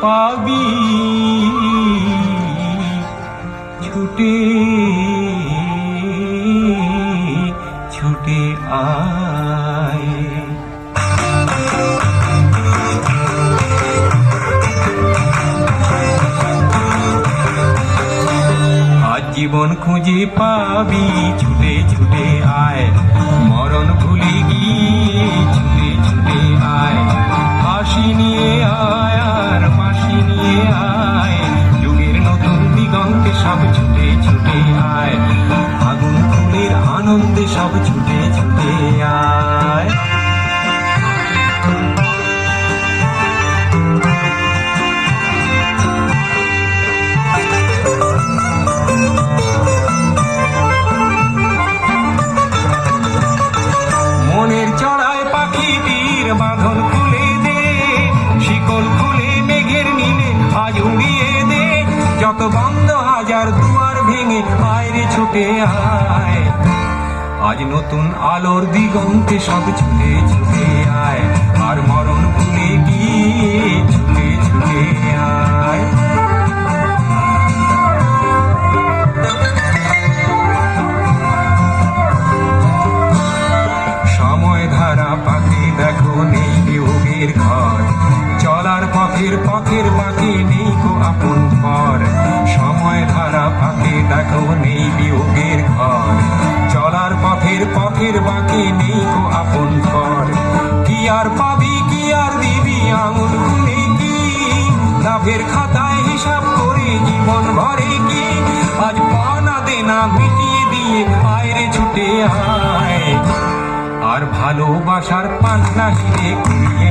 পাবি ছুটে ছুটে আয়। আজ জীবন খুঁজে পাবি ছুটে ছুটে আয়, মরণ ভুলে গিয়ে ছুটে ছুটে আয়। হাসি নিয়ে আয় আর মাসি নিয়ে আয়, যুগের নতুন দিগন্তে সব ছুটে ছুটে আয়। আগুন ফুলের আনন্দে সব ছুটে ছুটে আয়। মনের চড়ায় পাখিটির বাঁধন খুলে দে, শিকল খুলে মেঘের নীলে আজ উড়িয়ে দে। যত বন্ধ হাজার দুয়ার ভেঙে বাইরে ছুটে আয়, আজ নতুন আলোর দিগন্তে সব ছুটে ছুটে আয়। আর মরণ ভুলে গিয়ে ছুটে ছুটে আয়। সময় ধারা পাখি দেখো নেই বিয়োগের ঘর, চলার পথের পথের বাকি নেই কো আপন পর। সময় ধারা পাখি দেখো নেই বিয়োগের ঘর, চলার পথের পথের বাকি নেই কো আপন পর। কি আর পাবি কি আর দিবি আঙুল খুলে কি, লাভের খাতায় হিসাব করে জীবন ভরে কি। আজ পাওনা দেনা মিটিয়ে দিয়ে আয়রে ছুটে আয়, আর ভালোবাসার পান্না হিরে কুড়িয়ে